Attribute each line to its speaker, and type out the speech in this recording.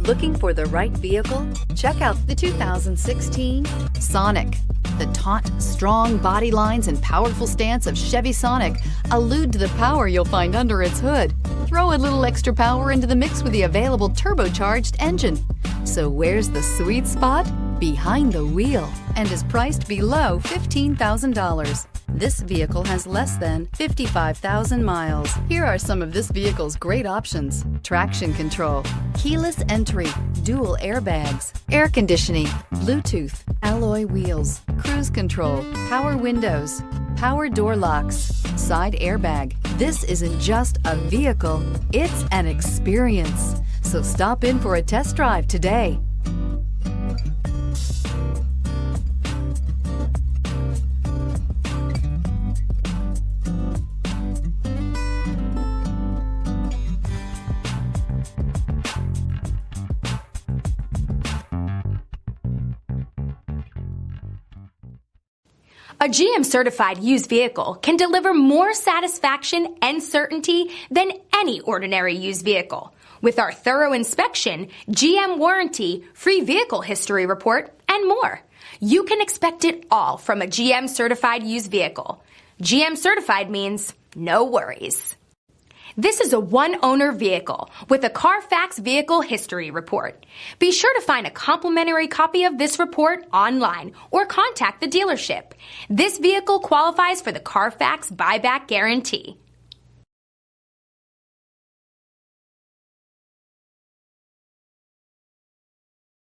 Speaker 1: Looking for the right vehicle? Check out the 2016 Sonic. The taut, strong body lines and powerful stance of Chevy Sonic allude to the power you'll find under its hood. Throw a little extra power into the mix with the available turbocharged engine. So where's the sweet spot? Behind the wheel, and is priced below $15,000. This vehicle has less than 55,000 miles. Here are some of this vehicle's great options: traction control, keyless entry, dual airbags, air conditioning, Bluetooth, alloy wheels, cruise control, power windows, power door locks, side airbag. This isn't just a vehicle, it's an experience. So stop in for a test drive today.
Speaker 2: A GM-certified used vehicle can deliver more satisfaction and certainty than any ordinary used vehicle. With our thorough inspection, GM warranty, free vehicle history report, and more. You can expect it all from a GM-certified used vehicle. GM-certified means no worries. This is a one-owner vehicle with a Carfax Vehicle History Report. Be sure to find a complimentary copy of this report online or contact the dealership. This vehicle qualifies for the Carfax Buyback Guarantee.